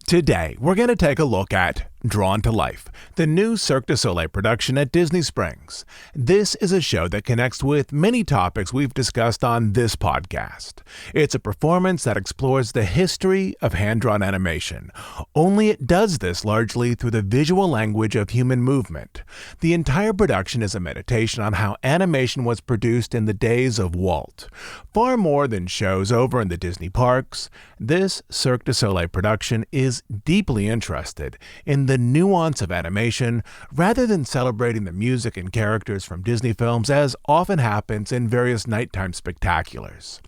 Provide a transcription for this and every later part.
Today, we're going to take a look at Drawn to Life, the new Cirque du Soleil production at Disney Springs. This is a show that connects with many topics we've discussed on this podcast. It's a performance that explores the history of hand-drawn animation, only it does this largely through the visual language of human movement. The entire production is a meditation on how animation was produced in the days of Walt. Far more than shows over in the Disney parks, this Cirque du Soleil production is deeply interested in the nuance of animation rather than celebrating the music and characters from Disney films as often happens in various nighttime spectaculars.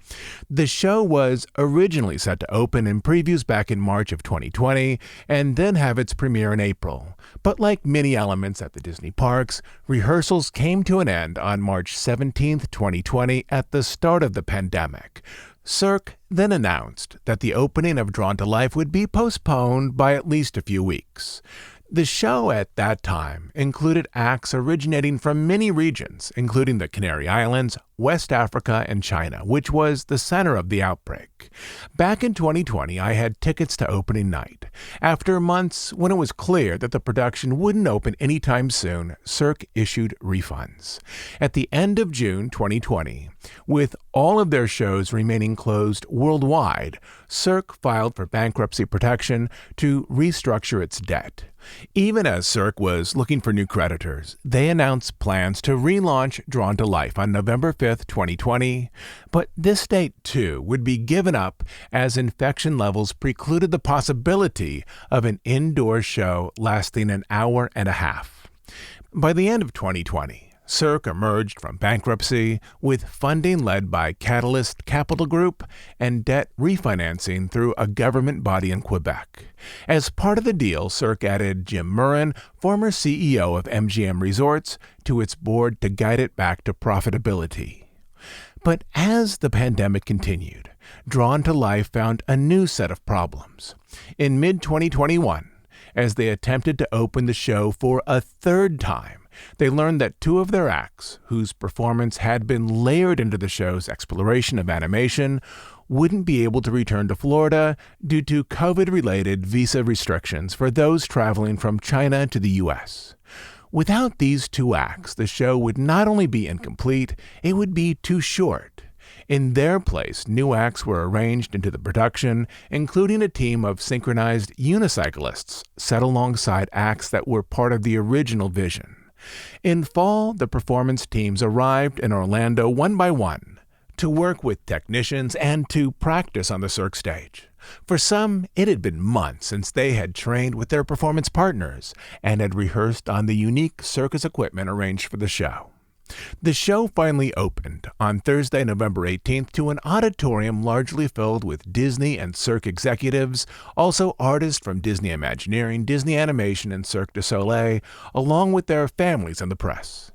The show was originally set to open in previews back in March of 2020 and then have its premiere in April. But like many elements at the Disney parks, rehearsals came to an end on March 17, 2020 at the start of the pandemic. Cirque then announced that the opening of Drawn to Life would be postponed by at least a few weeks. The show at that time included acts originating from many regions, including the Canary Islands, West Africa, and China, which was the center of the outbreak. Back in 2020, I had tickets to opening night. After months, when it was clear that the production wouldn't open anytime soon, Cirque issued refunds. At the end of June 2020, with all of their shows remaining closed worldwide, Cirque filed for bankruptcy protection to restructure its debt. Even as Cirque was looking for new creditors, they announced plans to relaunch Drawn to Life on November 5th, 2020, but this date too would be given up as infection levels precluded the possibility of an indoor show lasting an hour and a half. By the end of 2020, Cirque emerged from bankruptcy with funding led by Catalyst Capital Group and debt refinancing through a government body in Quebec. As part of the deal, Cirque added Jim Murren, former CEO of MGM Resorts, to its board to guide it back to profitability. But as the pandemic continued, Drawn to Life found a new set of problems. In mid-2021, as they attempted to open the show for a third time, they learned that two of their acts, whose performance had been layered into the show's exploration of animation, wouldn't be able to return to Florida due to COVID-related visa restrictions for those traveling from China to the U.S. Without these two acts, the show would not only be incomplete, it would be too short. In their place, new acts were arranged into the production, including a team of synchronized unicyclists set alongside acts that were part of the original vision. In fall, the performance teams arrived in Orlando one by one to work with technicians and to practice on the Cirque stage. For some, it had been months since they had trained with their performance partners and had rehearsed on the unique circus equipment arranged for the show. The show finally opened on Thursday, November 18th to an auditorium largely filled with Disney and Cirque executives, also artists from Disney Imagineering, Disney Animation, and Cirque du Soleil, along with their families and the press.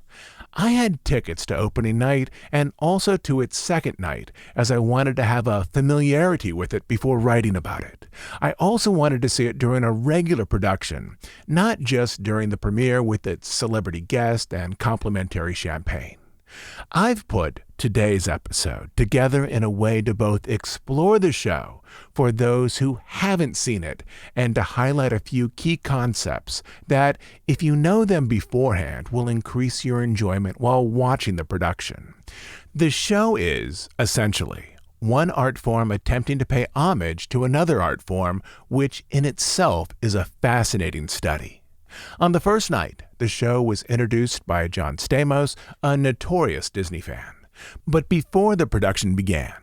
I had tickets to opening night and also to its second night, as I wanted to have a familiarity with it before writing about it. I also wanted to see it during a regular production, not just during the premiere with its celebrity guest and complimentary champagne. I've put today's episode together in a way to both explore the show for those who haven't seen it and to highlight a few key concepts that, if you know them beforehand, will increase your enjoyment while watching the production. The show is, essentially, one art form attempting to pay homage to another art form, which in itself is a fascinating study. On the first night, the show was introduced by John Stamos, a notorious Disney fan. But before the production began,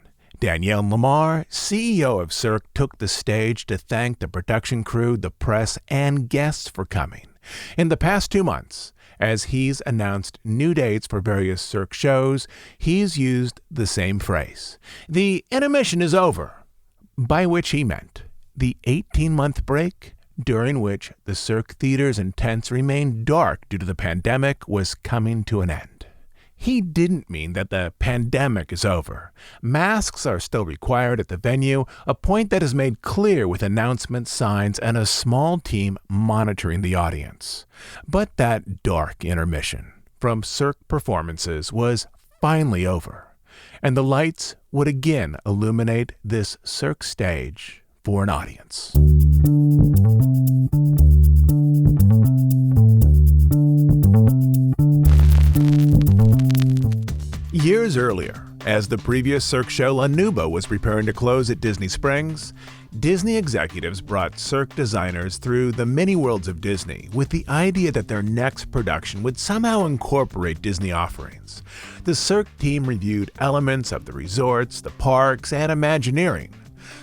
Danielle Lamar, CEO of Cirque, took the stage to thank the production crew, the press, and guests for coming. In the past 2 months, as he's announced new dates for various Cirque shows, he's used the same phrase, "The intermission is over," by which he meant the 18-month break during which the Cirque theaters and tents remained dark due to the pandemic was coming to an end. He didn't mean that the pandemic is over. Masks are still required at the venue, a point that is made clear with announcement signs and a small team monitoring the audience. But that dark intermission from Cirque performances was finally over, and the lights would again illuminate this Cirque stage for an audience. Years earlier, as the previous Cirque show La Nuba was preparing to close at Disney Springs, Disney executives brought Cirque designers through the many worlds of Disney with the idea that their next production would somehow incorporate Disney offerings. The Cirque team reviewed elements of the resorts, the parks, and Imagineering,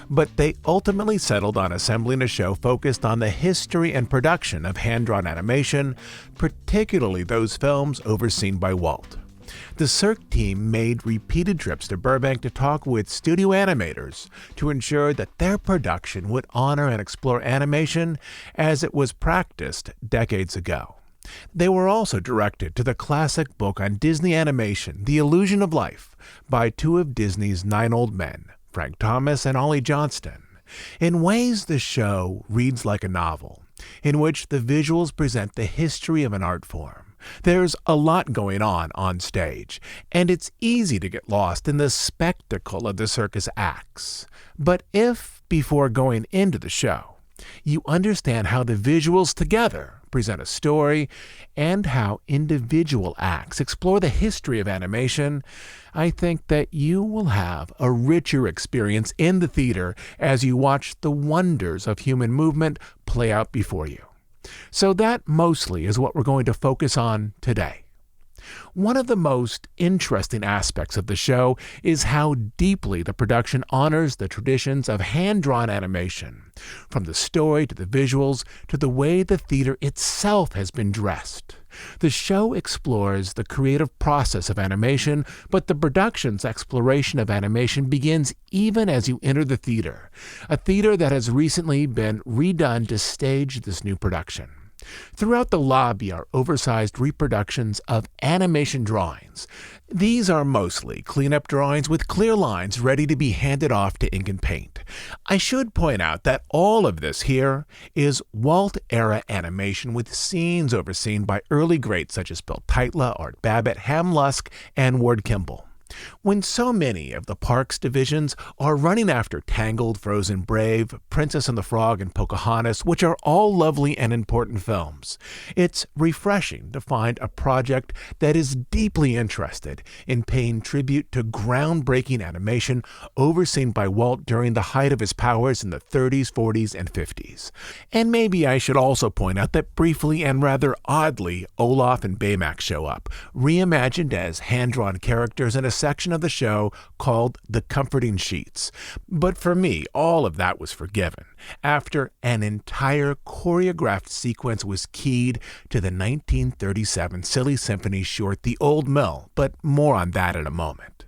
but they ultimately settled on assembling a show focused on the history and production of hand-drawn animation, particularly those films overseen by Walt. The Cirque team made repeated trips to Burbank to talk with studio animators to ensure that their production would honor and explore animation as it was practiced decades ago. They were also directed to the classic book on Disney animation, The Illusion of Life, by two of Disney's 9 old men, Frank Thomas and Ollie Johnston. In ways, the show reads like a novel, in which the visuals present the history of an art form. There's a lot going on stage, and it's easy to get lost in the spectacle of the circus acts. But if, before going into the show, you understand how the visuals together present a story and how individual acts explore the history of animation, I think that you will have a richer experience in the theater as you watch the wonders of human movement play out before you. So that mostly is what we're going to focus on today. One of the most interesting aspects of the show is how deeply the production honors the traditions of hand-drawn animation, from the story to the visuals to the way the theater itself has been dressed. The show explores the creative process of animation, but the production's exploration of animation begins even as you enter the theater, a theater that has recently been redone to stage this new production. Throughout the lobby are oversized reproductions of animation drawings. These are mostly cleanup drawings with clear lines ready to be handed off to ink and paint. I should point out that all of this here is Walt-era animation with scenes overseen by early greats such as Bill Teitla, Art Babbitt, Ham Lusk, and Ward Kimball. When so many of the parks divisions are running after Tangled, Frozen, Brave, Princess and the Frog, and Pocahontas, which are all lovely and important films, it's refreshing to find a project that is deeply interested in paying tribute to groundbreaking animation overseen by Walt during the height of his powers in the 30s, 40s, and 50s. And maybe I should also point out that briefly and rather oddly, Olaf and Baymax show up, reimagined as hand-drawn characters in a section of the show called The Comforting Sheets. But for me, all of that was forgiven after an entire choreographed sequence was keyed to the 1937 Silly Symphony short The Old Mill, but more on that in a moment.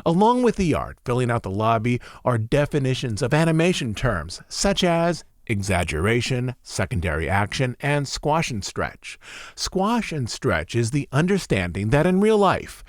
Along with the art filling out the lobby are definitions of animation terms such as exaggeration, secondary action, and squash and stretch. Squash and stretch is the understanding that in real life,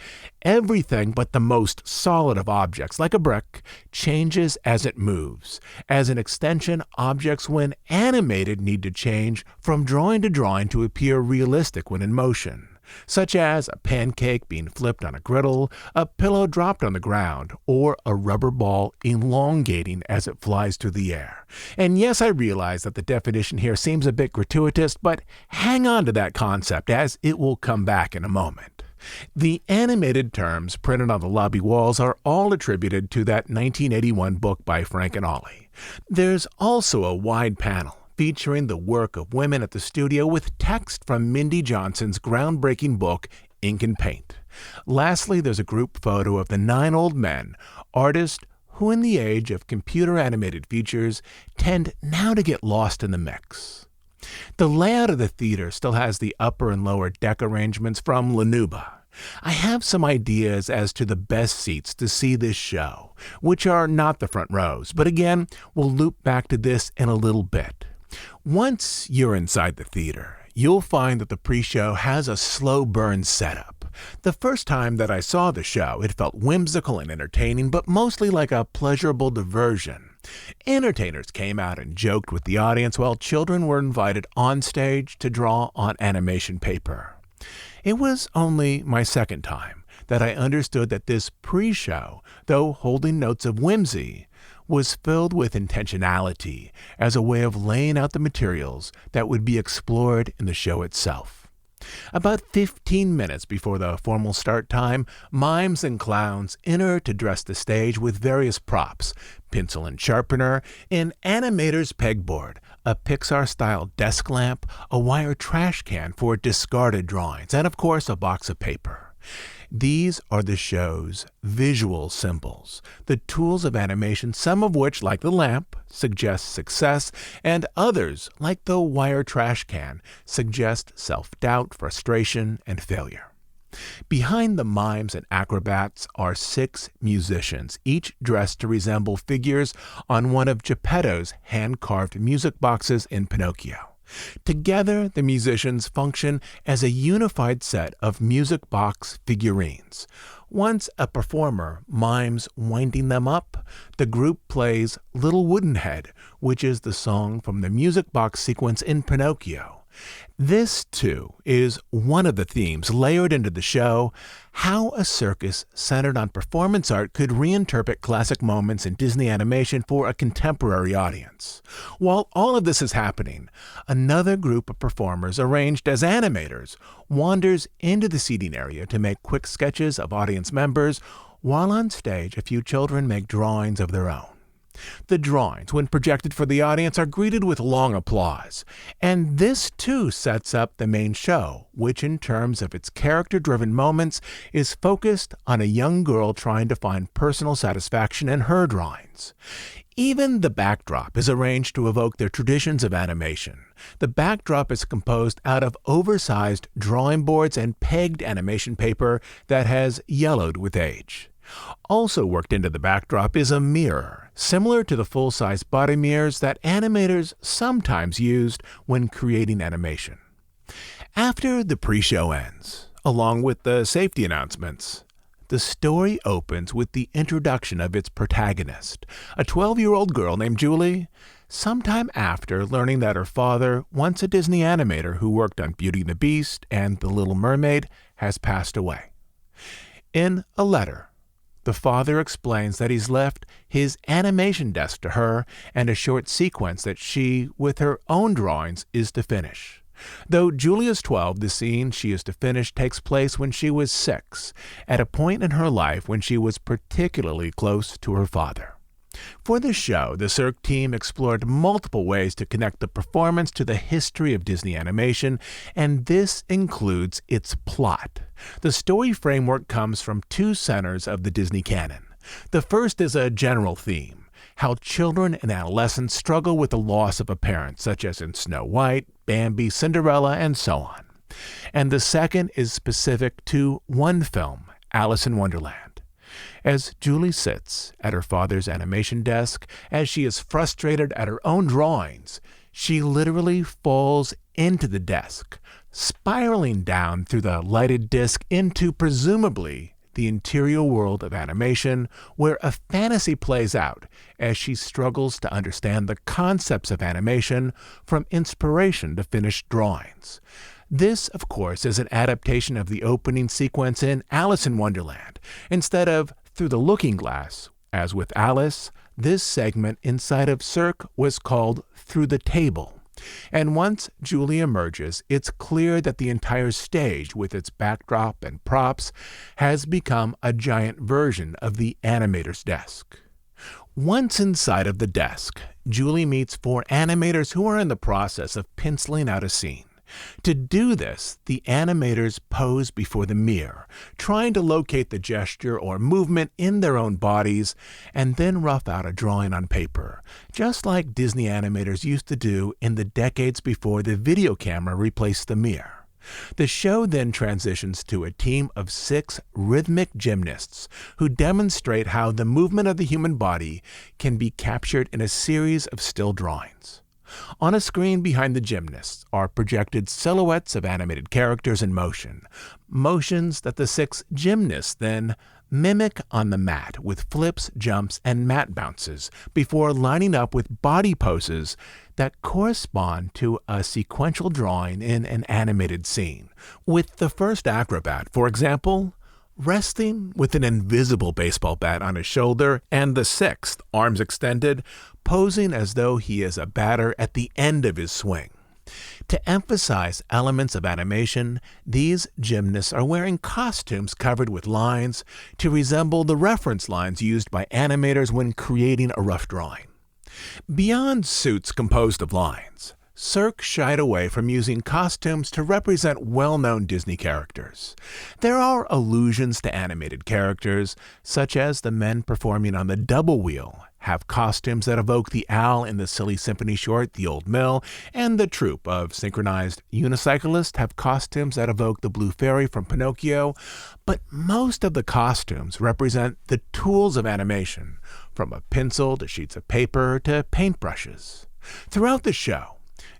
everything but the most solid of objects, like a brick, changes as it moves. As an extension, objects when animated need to change from drawing to drawing to appear realistic when in motion, such as a pancake being flipped on a griddle, a pillow dropped on the ground, or a rubber ball elongating as it flies through the air. And yes, I realize that the definition here seems a bit gratuitous, but hang on to that concept as it will come back in a moment. The animated terms printed on the lobby walls are all attributed to that 1981 book by Frank and Ollie. There's also a wide panel featuring the work of women at the studio with text from Mindy Johnson's groundbreaking book, Ink and Paint. Lastly, there's a group photo of the 9 old men, artists who in the age of computer-animated features tend now to get lost in the mix. The layout of the theater still has the upper and lower deck arrangements from La Nuba. I have some ideas as to the best seats to see this show, which are not the front rows, but again, we'll loop back to this in a little bit. Once you're inside the theater, you'll find that the pre-show has a slow burn setup. The first time that I saw the show, it felt whimsical and entertaining, but mostly like a pleasurable diversion. Entertainers came out and joked with the audience while children were invited on stage to draw on animation paper. It was only my second time that I understood that this pre-show, though holding notes of whimsy, was filled with intentionality as a way of laying out the materials that would be explored in the show itself. About 15 minutes before the formal start time, mimes and clowns enter to dress the stage with various props: pencil and sharpener, an animator's pegboard, a Pixar-style desk lamp, a wire trash can for discarded drawings, and of course a box of paper. These are the show's visual symbols, the tools of animation, some of which, like the lamp, suggest success, and others, like the wire trash can, suggest self-doubt, frustration, and failure. Behind the mimes and acrobats are 6 musicians, each dressed to resemble figures on one of Geppetto's hand-carved music boxes in Pinocchio. Together, the musicians function as a unified set of music box figurines. Once a performer mimes winding them up, the group plays Little Wooden Head, which is the song from the music box sequence in Pinocchio. This, too, is one of the themes layered into the show: how a circus centered on performance art could reinterpret classic moments in Disney animation for a contemporary audience. While all of this is happening, another group of performers, arranged as animators, wanders into the seating area to make quick sketches of audience members, while on stage a few children make drawings of their own. The drawings, when projected for the audience, are greeted with long applause. And this, too, sets up the main show, which in terms of its character-driven moments is focused on a young girl trying to find personal satisfaction in her drawings. Even the backdrop is arranged to evoke the traditions of animation. The backdrop is composed out of oversized drawing boards and pegged animation paper that has yellowed with age. Also worked into the backdrop is a mirror, similar to the full-size body mirrors that animators sometimes used when creating animation. After the pre-show ends, along with the safety announcements, the story opens with the introduction of its protagonist, a 12-year-old girl named Julie, sometime after learning that her father, once a Disney animator who worked on Beauty and the Beast and The Little Mermaid, has passed away. In a letter, the father explains that he's left his animation desk to her and a short sequence that she, with her own drawings, is to finish. Though Julie is 12, the scene she is to finish takes place when she was 6, at a point in her life when she was particularly close to her father. For the show, the Cirque team explored multiple ways to connect the performance to the history of Disney animation, and this includes its plot. The story framework comes from 2 centers of the Disney canon. The first is a general theme: how children and adolescents struggle with the loss of a parent, such as in Snow White, Bambi, Cinderella, and so on. And the second is specific to one film, Alice in Wonderland. As Julie sits at her father's animation desk, as she is frustrated at her own drawings, she literally falls into the desk, spiraling down through the lighted disc into, presumably, the interior world of animation, where a fantasy plays out as she struggles to understand the concepts of animation from inspiration to finished drawings. This, of course, is an adaptation of the opening sequence in Alice in Wonderland. Instead of through the looking glass, as with Alice, this segment inside of Cirque was called Through the Table. And once Julie emerges, it's clear that the entire stage, with its backdrop and props, has become a giant version of the animator's desk. Once inside of the desk, Julie meets 4 animators who are in the process of penciling out a scene. To do this, the animators pose before the mirror, trying to locate the gesture or movement in their own bodies, and then rough out a drawing on paper, just like Disney animators used to do in the decades before the video camera replaced the mirror. The show then transitions to a team of 6 rhythmic gymnasts who demonstrate how the movement of the human body can be captured in a series of still drawings. On a screen behind the gymnasts are projected silhouettes of animated characters in motion, motions that the 6 gymnasts then mimic on the mat with flips, jumps, and mat bounces before lining up with body poses that correspond to a sequential drawing in an animated scene, with the first acrobat, for example, resting with an invisible baseball bat on his shoulder, and the 6th, arms extended, posing as though he is a batter at the end of his swing. To emphasize elements of animation, these gymnasts are wearing costumes covered with lines to resemble the reference lines used by animators when creating a rough drawing. Beyond suits composed of lines, Cirque shied away from using costumes to represent well-known Disney characters. There are allusions to animated characters, such as the men performing on the double wheel have costumes that evoke the owl in the silly symphony short The Old Mill, and the troupe of synchronized unicyclists have costumes that evoke the Blue Fairy from Pinocchio, but most of the costumes represent the tools of animation, from a pencil to sheets of paper to paintbrushes. Throughout the show,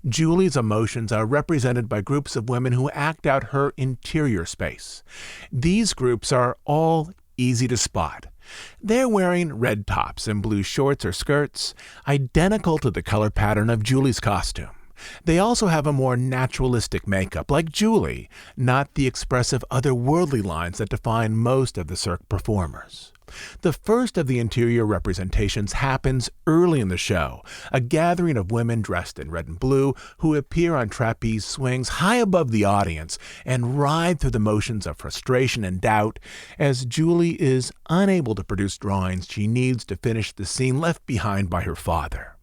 Julie's emotions are represented by groups of women who act out her interior space. These groups are all easy to spot. They're wearing red tops and blue shorts or skirts, identical to the color pattern of Julie's costume. They also have a more naturalistic makeup, like Julie, not the expressive otherworldly lines that define most of the Cirque performers. The first of the interior representations happens early in the show, a gathering of women dressed in red and blue who appear on trapeze swings high above the audience and ride through the motions of frustration and doubt as Julie is unable to produce drawings she needs to finish the scene left behind by her father.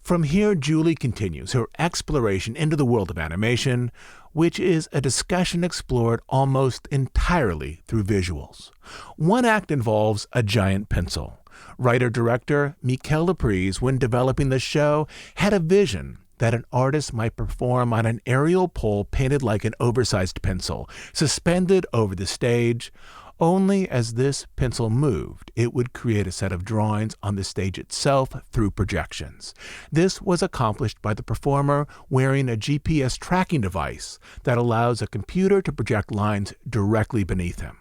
From here, Julie continues her exploration into the world of animation, which is a discussion explored almost entirely through visuals. One act involves a giant pencil. Writer-director Mikel Laprise, when developing the show, had a vision that an artist might perform on an aerial pole painted like an oversized pencil, suspended over the stage. Only as this pencil moved, it would create a set of drawings on the stage itself through projections. This was accomplished by the performer wearing a GPS tracking device that allows a computer to project lines directly beneath him.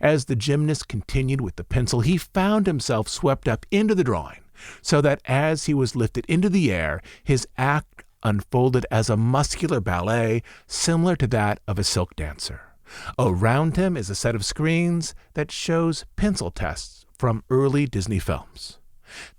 As the gymnast continued with the pencil, he found himself swept up into the drawing, so that as he was lifted into the air, his act unfolded as a muscular ballet similar to that of a silk dancer. Around him is a set of screens that shows pencil tests from early Disney films.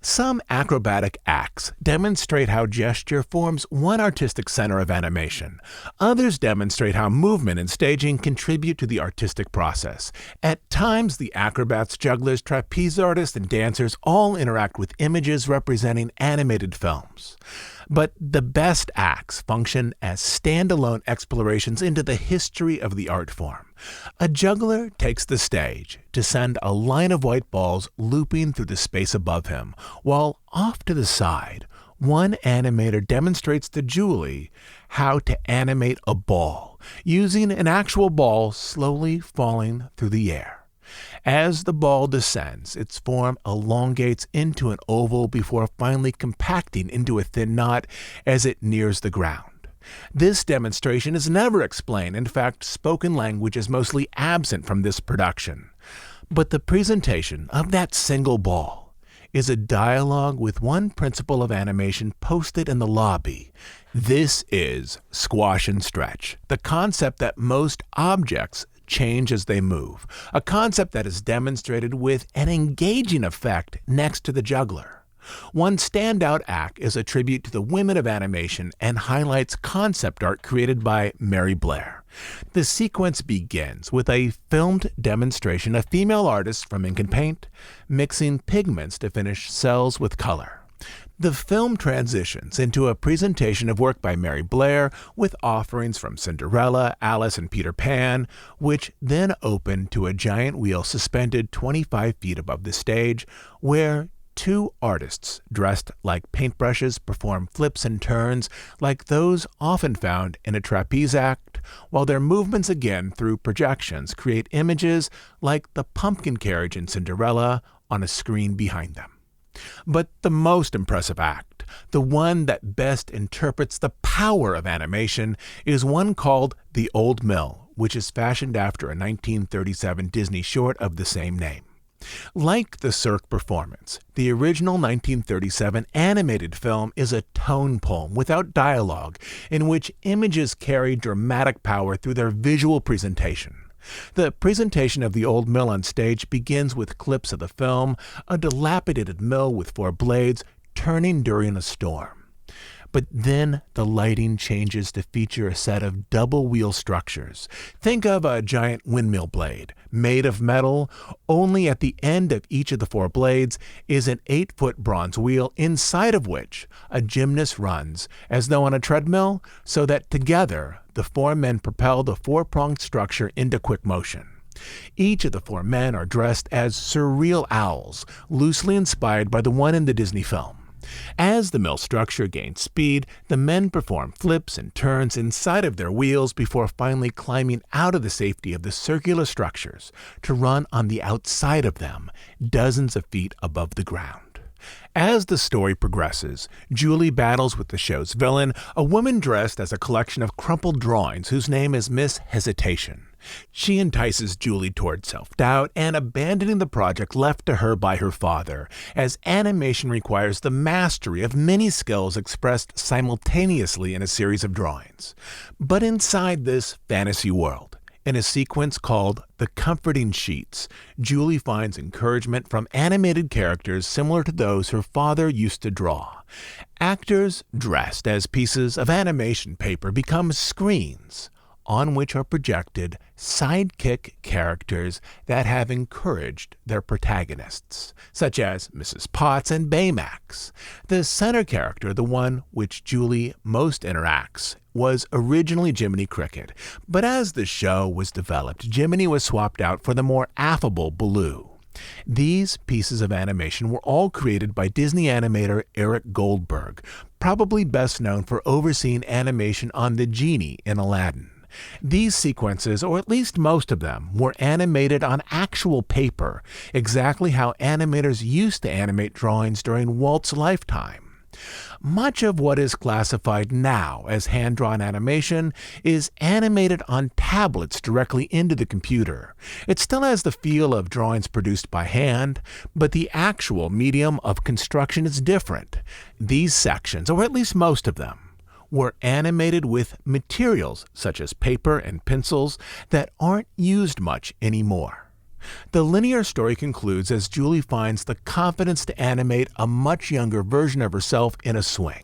Some acrobatic acts demonstrate how gesture forms one artistic center of animation. Others demonstrate how movement and staging contribute to the artistic process. At times, the acrobats, jugglers, trapeze artists, and dancers all interact with images representing animated films. But the best acts function as standalone explorations into the history of the art form. A juggler takes the stage to send a line of white balls looping through the space above him, while off to the side, one animator demonstrates to Julie how to animate a ball, using an actual ball slowly falling through the air. As the ball descends, its form elongates into an oval before finally compacting into a thin knot as it nears the ground. This demonstration is never explained. In fact, spoken language is mostly absent from this production. But the presentation of that single ball is a dialogue with one principle of animation posted in the lobby. This is squash and stretch, the concept that most objects change as they move, a concept that is demonstrated with an engaging effect next to the juggler. One standout act is a tribute to the women of animation and highlights concept art created by Mary Blair. The sequence begins with a filmed demonstration of female artists from ink and paint mixing pigments to finish cells with color. The film transitions into a presentation of work by Mary Blair with offerings from Cinderella, Alice, and Peter Pan, which then open to a giant wheel suspended 25 feet above the stage, where two artists dressed like paintbrushes perform flips and turns like those often found in a trapeze act, while their movements again through projections create images like the pumpkin carriage in Cinderella on a screen behind them. But the most impressive act, the one that best interprets the power of animation, is one called The Old Mill, which is fashioned after a 1937 Disney short of the same name. Like the Cirque performance, the original 1937 animated film is a tone poem without dialogue, in which images carry dramatic power through their visual presentation. The presentation of The Old Mill on stage begins with clips of the film, a dilapidated mill with 4 blades turning during a storm. But then the lighting changes to feature a set of double wheel structures. Think of a giant windmill blade made of metal. Only at the end of each of the 4 blades is an 8-foot bronze wheel, inside of which a gymnast runs as though on a treadmill, so that together the 4 men propel the 4-pronged structure into quick motion. Each of the 4 men are dressed as surreal owls, loosely inspired by the one in the Disney film. As the mill structure gains speed, the men perform flips and turns inside of their wheels before finally climbing out of the safety of the circular structures to run on the outside of them, dozens of feet above the ground. As the story progresses, Julie battles with the show's villain, a woman dressed as a collection of crumpled drawings whose name is Miss Hesitation. She entices Julie toward self-doubt and abandoning the project left to her by her father, as animation requires the mastery of many skills expressed simultaneously in a series of drawings. But inside this fantasy world, in a sequence called The Comforting Sheets, Julie finds encouragement from animated characters similar to those her father used to draw. Actors dressed as pieces of animation paper become screens on which are projected sidekick characters that have encouraged their protagonists, such as Mrs. Potts and Baymax. The center character, the one which Julie most interacts, was originally Jiminy Cricket, but as the show was developed, Jiminy was swapped out for the more affable Baloo. These pieces of animation were all created by Disney animator Eric Goldberg, probably best known for overseeing animation on the genie in Aladdin. These sequences, or at least most of them, were animated on actual paper, exactly how animators used to animate drawings during Walt's lifetime. Much of what is classified now as hand-drawn animation is animated on tablets directly into the computer. It still has the feel of drawings produced by hand, but the actual medium of construction is different. These sections, or at least most of them, were animated with materials such as paper and pencils that aren't used much anymore. The linear story concludes as Julie finds the confidence to animate a much younger version of herself in a swing.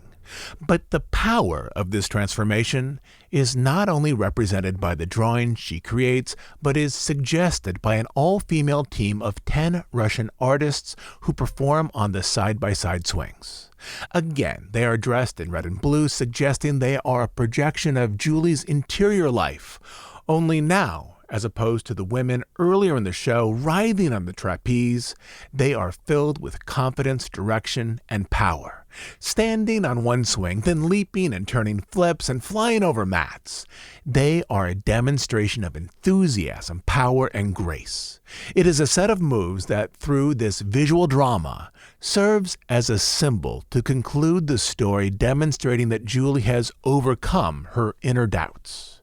But the power of this transformation is not only represented by the drawing she creates, but is suggested by an all-female team of 10 Russian artists who perform on the side-by-side swings. Again, they are dressed in red and blue, suggesting they are a projection of Julie's interior life, only now, as opposed to the women earlier in the show writhing on the trapeze, they are filled with confidence, direction, and power. Standing on one swing, then leaping and turning flips and flying over mats. They are a demonstration of enthusiasm, power, and grace. It is a set of moves that, through this visual drama, serves as a symbol to conclude the story, demonstrating that Julie has overcome her inner doubts.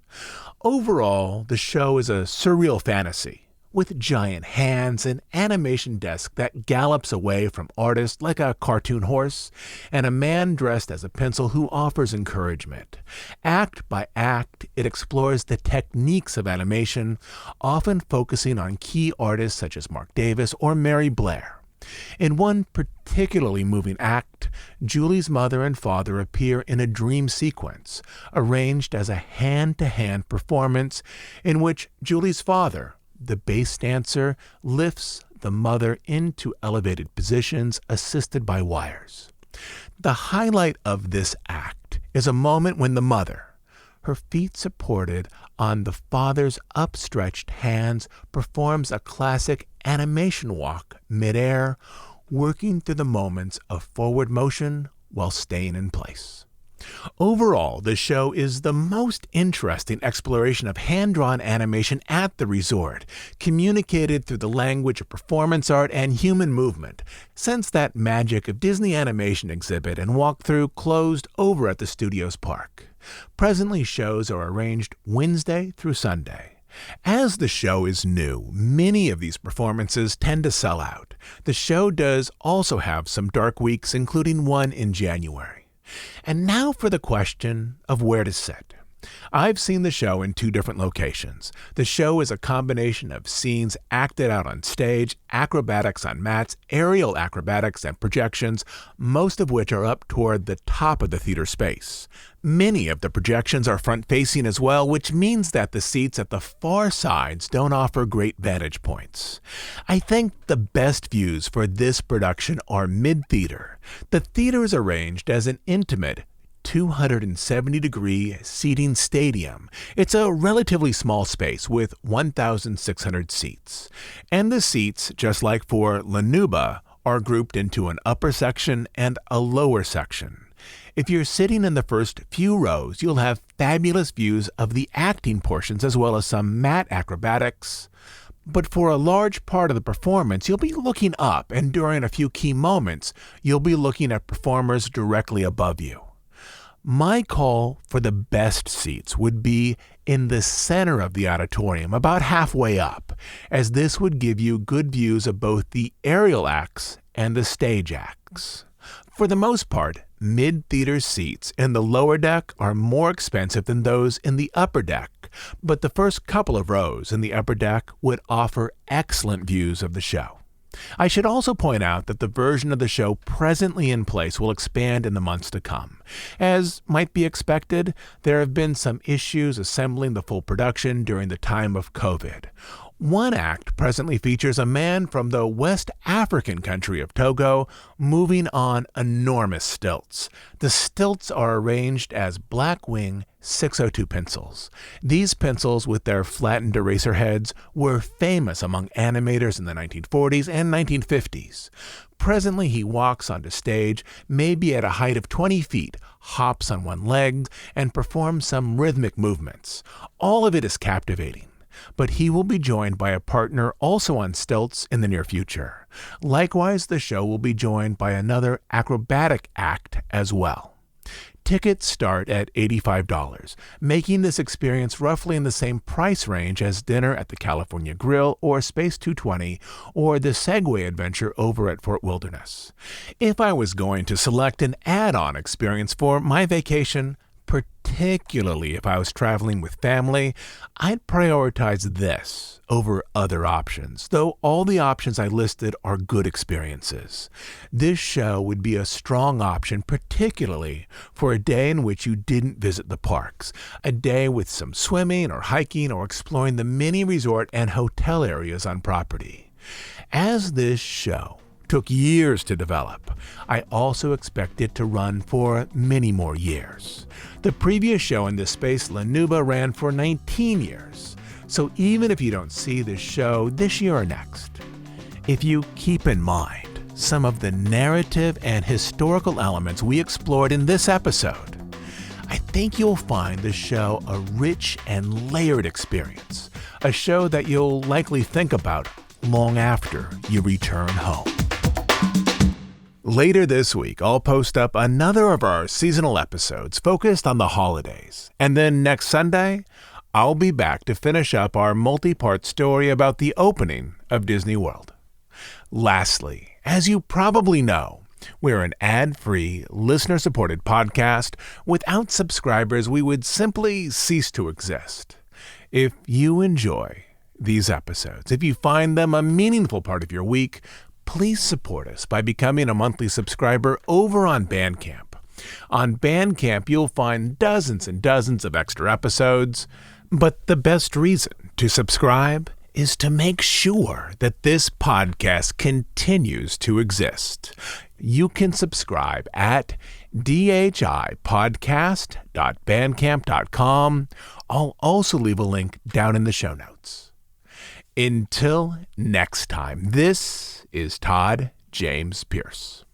Overall, the show is a surreal fantasy, with giant hands, an animation desk that gallops away from artists like a cartoon horse, and a man dressed as a pencil who offers encouragement. Act by act, it explores the techniques of animation, often focusing on key artists such as Mark Davis or Mary Blair. In one particularly moving act, Julie's mother and father appear in a dream sequence, arranged as a hand-to-hand performance in which Julie's father, the bass dancer, lifts the mother into elevated positions assisted by wires. The highlight of this act is a moment when the mother, her feet supported on the father's upstretched hands, performs a classic animation walk midair, working through the moments of forward motion while staying in place. Overall, the show is the most interesting exploration of hand-drawn animation at the resort, communicated through the language of performance art and human movement, since that magic of Disney Animation exhibit and walkthrough closed over at the studio's park. Presently, shows are arranged Wednesday through Sunday. As the show is new, many of these performances tend to sell out. The show does also have some dark weeks, including one in January. And now for the question of where to sit. I've seen the show in 2 different locations. The show is a combination of scenes acted out on stage, acrobatics on mats, aerial acrobatics, and projections, most of which are up toward the top of the theater space. Many of the projections are front-facing as well, which means that the seats at the far sides don't offer great vantage points. I think the best views for this production are mid-theater. The theater is arranged as an intimate 270-degree seating stadium. It's a relatively small space with 1,600 seats. And the seats, just like for La Nuba, are grouped into an upper section and a lower section. If you're sitting in the first few rows, you'll have fabulous views of the acting portions as well as some mat acrobatics. But for a large part of the performance, you'll be looking up, and during a few key moments, you'll be looking at performers directly above you. My call for the best seats would be in the center of the auditorium, about halfway up, as this would give you good views of both the aerial acts and the stage acts. For the most part, mid-theater seats in the lower deck are more expensive than those in the upper deck, but the first couple of rows in the upper deck would offer excellent views of the show. I should also point out that the version of the show presently in place will expand in the months to come. As might be expected, there have been some issues assembling the full production during the time of COVID. One act presently features a man from the West African country of Togo moving on enormous stilts. The stilts are arranged as Blackwing 602 pencils. These pencils, with their flattened eraser heads, were famous among animators in the 1940s and 1950s. Presently, he walks onto stage, maybe at a height of 20 feet, hops on one leg, and performs some rhythmic movements. All of it is captivating. But he will be joined by a partner also on stilts in the near future. Likewise, the show will be joined by another acrobatic act as well. Tickets start at $85, making this experience roughly in the same price range as dinner at the California Grill or Space 220 or the Segway Adventure over at Fort Wilderness. If I was going to select an add-on experience for my vacation, particularly if I was traveling with family, I'd prioritize this over other options, though all the options I listed are good experiences. This show would be a strong option, particularly for a day in which you didn't visit the parks, a day with some swimming or hiking or exploring the mini resort and hotel areas on property. As this show took years to develop, I also expect it to run for many more years. The previous show in this space, La Nuba, ran for 19 years. So even if you don't see this show this year or next, if you keep in mind some of the narrative and historical elements we explored in this episode, I think you'll find the show a rich and layered experience, a show that you'll likely think about long after you return home. Later this week, I'll post up another of our seasonal episodes focused on the holidays. And then next Sunday, I'll be back to finish up our multi-part story about the opening of Disney World. Lastly, as you probably know, we're an ad-free, listener-supported podcast. Without subscribers, we would simply cease to exist. If you enjoy these episodes, if you find them a meaningful part of your week, please support us by becoming a monthly subscriber over on Bandcamp. On Bandcamp, you'll find dozens and dozens of extra episodes, but the best reason to subscribe is to make sure that this podcast continues to exist. You can subscribe at dhipodcast.bandcamp.com. I'll also leave a link down in the show notes. Until next time, this is Todd James Pierce.